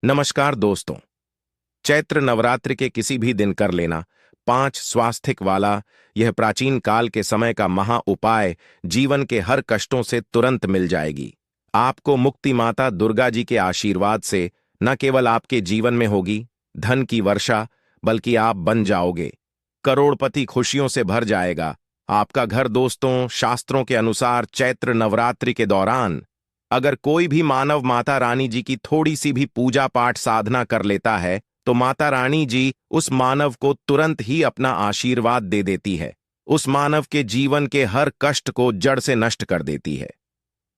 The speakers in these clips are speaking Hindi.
नमस्कार दोस्तों। चैत्र नवरात्रि के किसी भी दिन कर लेना 5 स्वास्थिक वाला यह प्राचीन काल के समय का महा उपाय जीवन के हर कष्टों से तुरंत मिल जाएगी। आपको मुक्ति माता दुर्गा जी के आशीर्वाद से न केवल आपके जीवन में होगी धन की वर्षा, बल्कि आप बन जाओगे करोड़पति। खुशियों से भर जाएगा आपका घर। दोस्तों, शास्त्रों के अनुसार चैत्र नवरात्रि के दौरान अगर कोई भी मानव माता रानी जी की थोड़ी सी भी पूजा पाठ साधना कर लेता है तो माता रानी जी उस मानव को तुरंत ही अपना आशीर्वाद दे देती है, उस मानव के जीवन के हर कष्ट को जड़ से नष्ट कर देती है।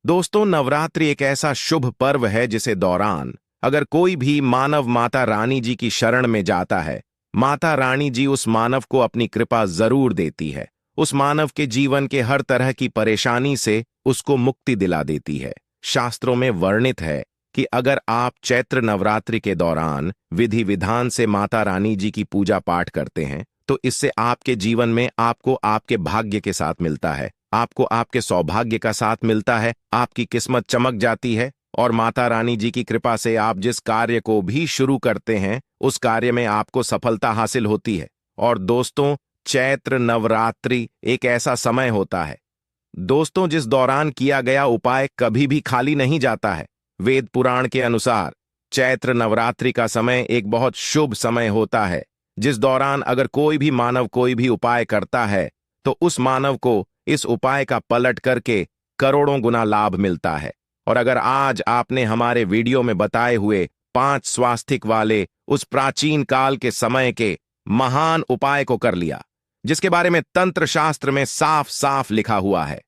दोस्तों, नवरात्रि एक ऐसा शुभ पर्व है जिसे दौरान अगर कोई भी मानव माता रानी जी की शरण में जाता है, माता रानी जी उस मानव को अपनी कृपा जरूर देती है। उस मानव के जीवन के हर तरह की परेशानी से उसको मुक्ति दिला देती है। शास्त्रों में वर्णित है कि अगर आप चैत्र नवरात्रि के दौरान विधि विधान से माता रानी जी की पूजा पाठ करते हैं तो इससे आपके जीवन में आपको आपके भाग्य के साथ मिलता है, आपको आपके सौभाग्य का साथ मिलता है, आपकी किस्मत चमक जाती है और माता रानी जी की कृपा से आप जिस कार्य को भी शुरू करते हैं उस कार्य में आपको सफलता हासिल होती है। और दोस्तों, चैत्र नवरात्रि एक ऐसा समय होता है दोस्तों जिस दौरान किया गया उपाय कभी भी खाली नहीं जाता है। वेद पुराण के अनुसार चैत्र नवरात्रि का समय एक बहुत शुभ समय होता है जिस दौरान अगर कोई भी मानव कोई भी उपाय करता है तो उस मानव को इस उपाय का पलट करके करोड़ों गुना लाभ मिलता है। और अगर आज आपने हमारे वीडियो में बताए हुए 5 स्वास्थिक वाले उस प्राचीन काल के समय के महान उपाय को कर लिया जिसके बारे में तंत्र शास्त्र में साफ साफ लिखा हुआ है,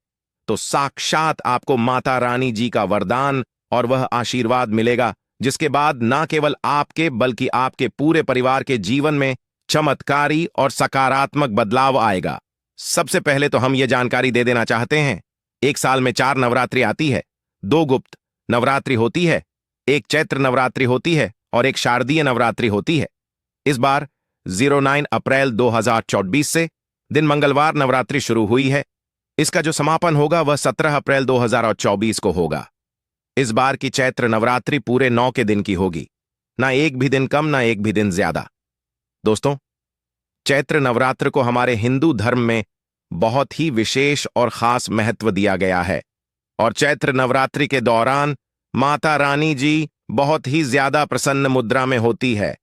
तो साक्षात आपको माता रानी जी का वरदान और वह आशीर्वाद मिलेगा जिसके बाद ना केवल आपके बल्कि आपके पूरे परिवार के जीवन में चमत्कारी और सकारात्मक बदलाव आएगा। सबसे पहले तो हम ये जानकारी दे देना चाहते हैं, एक साल में 4 नवरात्रि आती है, 2 गुप्त नवरात्रि होती है, एक चैत्र नवरात्रि होती है और एक शारदीय नवरात्रि होती है। इस बार 09 अप्रैल 2024 से दिन मंगलवार नवरात्रि शुरू हुई है। इसका जो समापन होगा वह 17 अप्रैल 2024 को होगा। इस बार की चैत्र नवरात्रि पूरे 9 के दिन की होगी, ना एक भी दिन कम ना एक भी दिन ज्यादा। दोस्तों, चैत्र नवरात्र को हमारे हिंदू धर्म में बहुत ही विशेष और खास महत्व दिया गया है और चैत्र नवरात्रि के दौरान माता रानी जी बहुत ही ज्यादा प्रसन्न मुद्रा में होती है।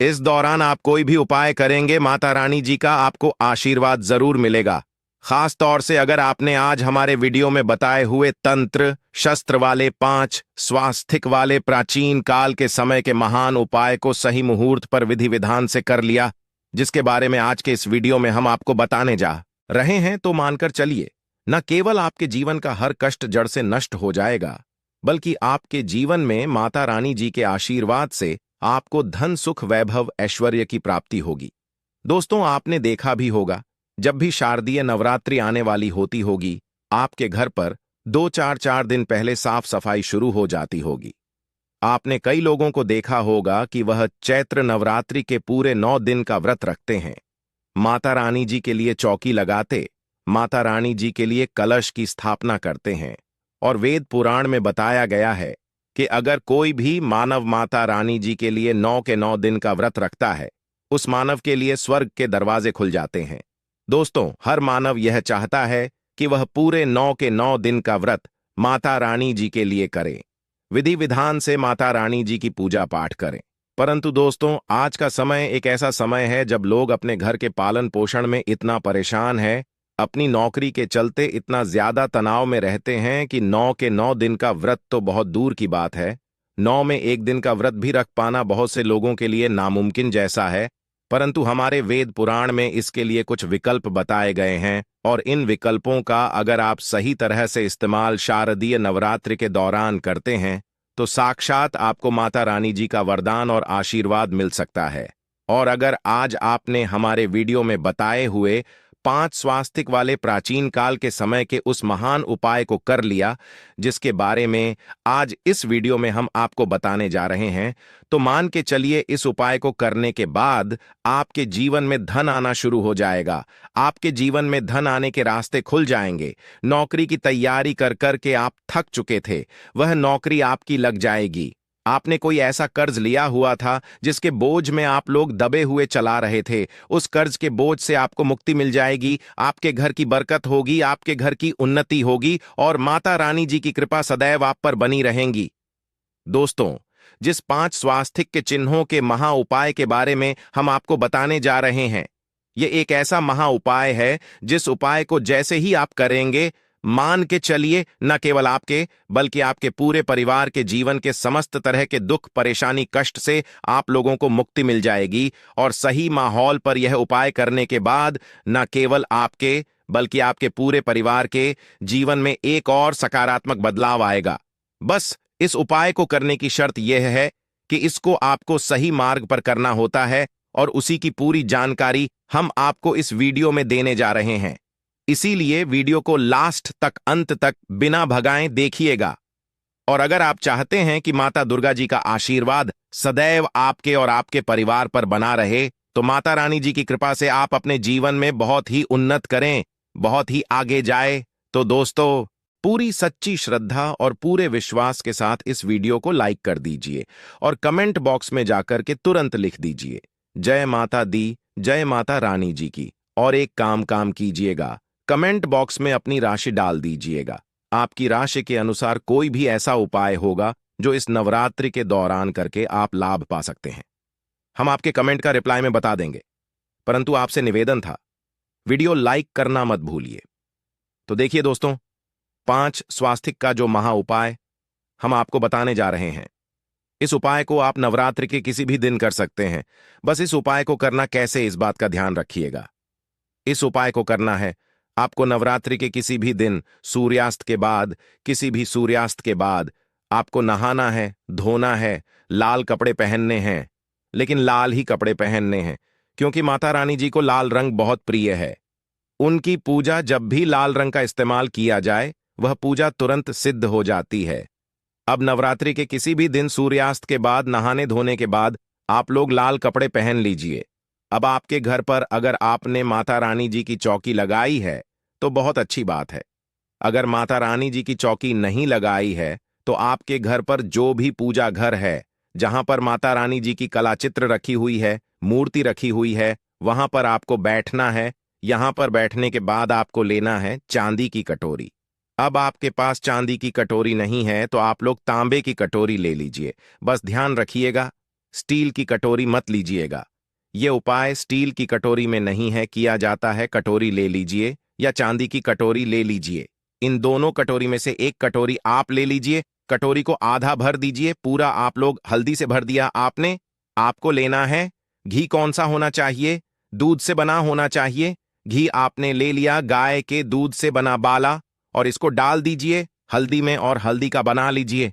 इस दौरान आप कोई भी उपाय करेंगे माता रानी जी का आपको आशीर्वाद जरूर मिलेगा। खास तौर से अगर आपने आज हमारे वीडियो में बताए हुए तंत्र शस्त्र वाले 5 स्वास्थिक वाले प्राचीन काल के समय के महान उपाय को सही मुहूर्त पर विधि विधान से कर लिया, जिसके बारे में आज के इस वीडियो में हम आपको बताने जा रहे हैं, तो मानकर चलिए न केवल आपके जीवन का हर कष्ट जड़ से नष्ट हो जाएगा बल्कि आपके जीवन में माता रानी जी के आशीर्वाद से आपको धन सुख वैभव ऐश्वर्य की प्राप्ति होगी। दोस्तों, आपने देखा भी होगा जब भी शारदीय नवरात्रि आने वाली होती होगी आपके घर पर 2-4 दिन पहले साफ सफाई शुरू हो जाती होगी। आपने कई लोगों को देखा होगा कि वह चैत्र नवरात्रि के पूरे 9 दिन का व्रत रखते हैं, माता रानी जी के लिए चौकी लगाते, माता रानी जी के लिए कलश की स्थापना करते हैं। और वेद पुराण में बताया गया है कि अगर कोई भी मानव माता रानी जी के लिए 9 के 9 दिन का व्रत रखता है उस मानव के लिए स्वर्ग के दरवाजे खुल जाते हैं। दोस्तों, हर मानव यह चाहता है कि वह पूरे 9 के 9 दिन का व्रत माता रानी जी के लिए करे, विधि विधान से माता रानी जी की पूजा पाठ करें। परंतु दोस्तों, आज का समय एक ऐसा समय है जब लोग अपने घर के पालन पोषण में इतना परेशान है, अपनी नौकरी के चलते इतना ज्यादा तनाव में रहते हैं कि 9 के 9 दिन का व्रत तो बहुत दूर की बात है, 9 में एक दिन का व्रत भी रख पाना बहुत से लोगों के लिए नामुमकिन जैसा है। परंतु हमारे वेद पुराण में इसके लिए कुछ विकल्प बताए गए हैं और इन विकल्पों का अगर आप सही तरह से इस्तेमाल शारदीय नवरात्रि के दौरान करते हैं तो साक्षात आपको माता रानी जी का वरदान और आशीर्वाद मिल सकता है। और अगर आज आपने हमारे वीडियो में बताए हुए 5 स्वास्थिक वाले प्राचीन काल के समय के उस महान उपाय को कर लिया जिसके बारे में आज इस वीडियो में हम आपको बताने जा रहे हैं, तो मान के चलिए इस उपाय को करने के बाद आपके जीवन में धन आना शुरू हो जाएगा। आपके जीवन में धन आने के रास्ते खुल जाएंगे। नौकरी की तैयारी कर कर के आप थक चुके थे, वह नौकरी आपकी लग जाएगी। आपने कोई ऐसा कर्ज लिया हुआ था जिसके बोझ में आप लोग दबे हुए चला रहे थे। उस कर्ज के बोझ से आपको मुक्ति मिल जाएगी, आपके घर की बरकत होगी, आपके घर की उन्नति होगी और माता रानी जी की कृपा सदैव आप पर बनी रहेंगी। दोस्तों, जिस 5 स्वास्थिक के चिन्हों के महा उपाय के बारे में हम आपको बताने जा रहे हैं, ये एक ऐसा महा उपाय है जिस उपाय को जैसे ही आप करेंगे, मान के चलिए न केवल आपके बल्कि आपके पूरे परिवार के जीवन के समस्त तरह के दुख परेशानी कष्ट से आप लोगों को मुक्ति मिल जाएगी। और सही माहौल पर यह उपाय करने के बाद न केवल आपके बल्कि आपके पूरे परिवार के जीवन में एक और सकारात्मक बदलाव आएगा। बस इस उपाय को करने की शर्त यह है कि इसको आपको सही मार्ग पर करना होता है और उसी की पूरी जानकारी हम आपको इस वीडियो में देने जा रहे हैं। इसीलिए वीडियो को लास्ट तक अंत तक बिना भगाएं देखिएगा। और अगर आप चाहते हैं कि माता दुर्गा जी का आशीर्वाद सदैव आपके और आपके परिवार पर बना रहे, तो माता रानी जी की कृपा से आप अपने जीवन में बहुत ही उन्नत करें, बहुत ही आगे जाए, तो दोस्तों पूरी सच्ची श्रद्धा और पूरे विश्वास के साथ इस वीडियो को लाइक कर दीजिए और कमेंट बॉक्स में जाकर के तुरंत लिख दीजिए जय माता दी, जय माता रानी जी की। और एक काम कीजिएगा, कमेंट बॉक्स में अपनी राशि डाल दीजिएगा। आपकी राशि के अनुसार कोई भी ऐसा उपाय होगा जो इस नवरात्रि के दौरान करके आप लाभ पा सकते हैं। हम आपके कमेंट का रिप्लाई में बता देंगे, परंतु आपसे निवेदन था, वीडियो लाइक करना मत भूलिए। तो देखिए दोस्तों, 5 स्वास्थिक का जो महा उपाय हम आपको बताने जा रहे हैं, इस उपाय को आप नवरात्रि के किसी भी दिन कर सकते हैं। बस इस उपाय को करना कैसे, इस बात का ध्यान रखिएगा। इस उपाय को करना है आपको नवरात्रि के किसी भी दिन सूर्यास्त के बाद, किसी भी सूर्यास्त के बाद आपको नहाना है, धोना है, लाल कपड़े पहनने हैं, लेकिन लाल ही कपड़े पहनने हैं क्योंकि माता रानी जी को लाल रंग बहुत प्रिय है। उनकी पूजा जब भी लाल रंग का इस्तेमाल किया जाए, वह पूजा तुरंत सिद्ध हो जाती है। अब नवरात्रि के किसी भी दिन सूर्यास्त के बाद, नहाने धोने के बाद आप लोग लाल कपड़े पहन लीजिए। अब आपके घर पर अगर आपने माता रानी जी की चौकी लगाई है तो बहुत अच्छी बात है। अगर माता रानी जी की चौकी नहीं लगाई है तो आपके घर पर जो भी पूजा घर है, जहां पर माता रानी जी की कला चित्र रखी हुई है, मूर्ति रखी हुई है, वहां पर आपको बैठना है। यहां पर बैठने के बाद आपको लेना है चांदी की कटोरी। अब आपके पास चांदी की कटोरी नहीं है तो आप लोग तांबे की कटोरी ले लीजिए। बस ध्यान रखिएगा, स्टील की कटोरी मत लीजिएगा। ये उपाय स्टील की कटोरी में नहीं है किया जाता है। कटोरी ले लीजिए या चांदी की कटोरी ले लीजिए। इन दोनों कटोरी में से एक कटोरी आप ले लीजिए। कटोरी को आधा भर दीजिए, पूरा आप लोग हल्दी से भर दिया आपने। आपको लेना है घी। कौन सा होना चाहिए? दूध से बना होना चाहिए। घी आपने ले लिया, गाय के दूध से बना बाला, और इसको डाल दीजिए हल्दी में और हल्दी का बना लीजिए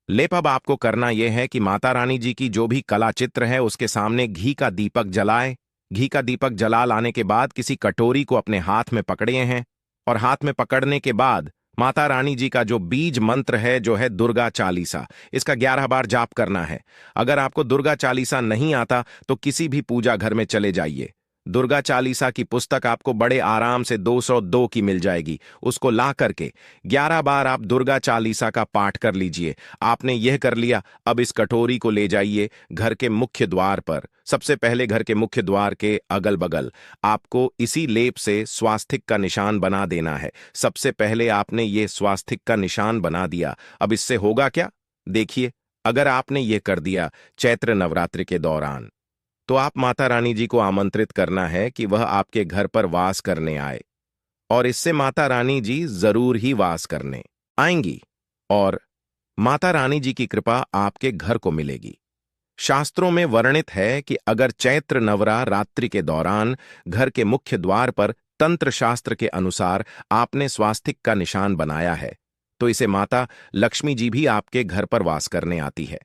लेप। अब आपको करना यह है कि माता रानी जी की जो भी कला चित्र है उसके सामने घी का दीपक जलाए। घी का दीपक जला लाने के बाद किसी कटोरी को अपने हाथ में पकड़े हैं और हाथ में पकड़ने के बाद माता रानी जी का जो बीज मंत्र है, जो है दुर्गा चालीसा, इसका 11 बार जाप करना है। अगर आपको दुर्गा चालीसा नहीं आता तो किसी भी पूजा घर में चले जाइए। दुर्गा चालीसा की पुस्तक आपको बड़े आराम से 202 की मिल जाएगी। उसको ला करके 11 बार आप दुर्गा चालीसा का पाठ कर लीजिए। आपने यह कर लिया, अब इस कटोरी को ले जाइए घर के मुख्य द्वार पर। सबसे पहले घर के मुख्य द्वार के अगल बगल आपको इसी लेप से स्वास्तिक का निशान बना देना है। सबसे पहले आपने ये स्वास्तिक का निशान बना दिया। अब इससे होगा क्या, देखिए। अगर आपने ये कर दिया चैत्र नवरात्रि के दौरान, तो आप माता रानी जी को आमंत्रित करना है कि वह आपके घर पर वास करने आए, और इससे माता रानी जी जरूर ही वास करने आएंगी और माता रानी जी की कृपा आपके घर को मिलेगी। शास्त्रों में वर्णित है कि अगर चैत्र नवरात्रि के दौरान घर के मुख्य द्वार पर तंत्र शास्त्र के अनुसार आपने स्वास्तिक का निशान बनाया है, तो इसे माता लक्ष्मी जी भी आपके घर पर वास करने आती है।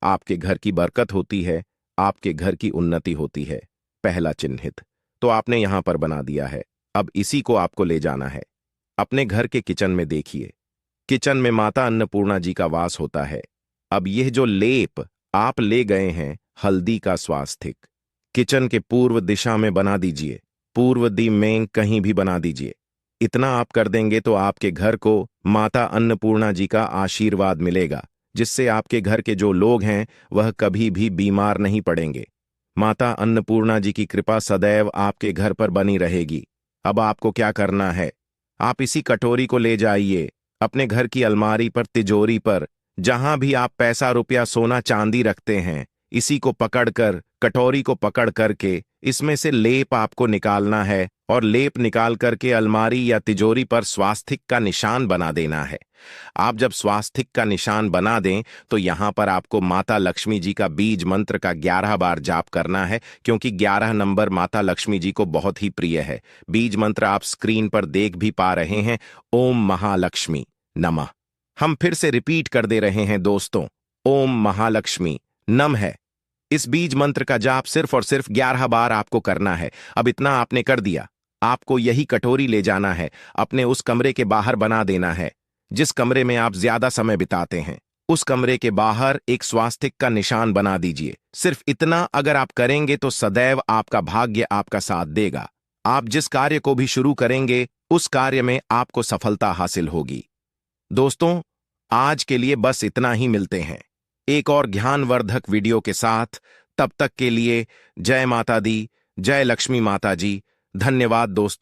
आपके घर की बरकत होती है, आपके घर की उन्नति होती है। पहला चिन्हित तो आपने यहां पर बना दिया है। अब इसी को आपको ले जाना है अपने घर के किचन में। देखिए, किचन में माता अन्नपूर्णा जी का वास होता है। अब यह जो लेप आप ले गए हैं, हल्दी का स्वास्तिक, किचन के पूर्व दिशा में बना दीजिए। पूर्व दी में कहीं भी बना दीजिए। इतना आप कर देंगे तो आपके घर को माता अन्नपूर्णा जी का आशीर्वाद मिलेगा। जिससे आपके घर के जो लोग हैं वह कभी भी बीमार नहीं पड़ेंगे। माता अन्नपूर्णा जी की कृपा सदैव आपके घर पर बनी रहेगी। अब आपको क्या करना है, आप इसी कटोरी को ले जाइए अपने घर की अलमारी पर, तिजोरी पर, जहां भी आप पैसा रुपया सोना चांदी रखते हैं। इसी को पकड़कर, कटोरी को पकड़ करके इसमें से लेप आपको निकालना है और लेप निकाल करके अलमारी या तिजोरी पर स्वास्तिक का निशान बना देना है। आप जब स्वास्तिक का निशान बना दें तो यहां पर आपको माता लक्ष्मी जी का बीज मंत्र का 11 बार जाप करना है, क्योंकि 11 नंबर माता लक्ष्मी जी को बहुत ही प्रिय है। बीज मंत्र आप स्क्रीन पर देख भी पा रहे हैं, ओम महालक्ष्मी नमः। हम फिर से रिपीट कर दे रहे हैं दोस्तों, ओम महालक्ष्मी नम है। इस बीज मंत्र का जाप सिर्फ और सिर्फ 11 बार आपको करना है। अब इतना आपने कर दिया, आपको यही कटोरी ले जाना है, अपने उस कमरे के बाहर बना देना है जिस कमरे में आप ज्यादा समय बिताते हैं। उस कमरे के बाहर एक स्वास्तिक का निशान बना दीजिए। सिर्फ इतना अगर आप करेंगे तो सदैव आपका भाग्य आपका साथ देगा। आप जिस कार्य को भी शुरू करेंगे उस कार्य में आपको सफलता हासिल होगी। दोस्तों, आज के लिए बस इतना ही, मिलते हैं एक और ज्ञानवर्धक वीडियो के साथ। तब तक के लिए जय माता दी, जय लक्ष्मी माता जी। धन्यवाद दोस्तों।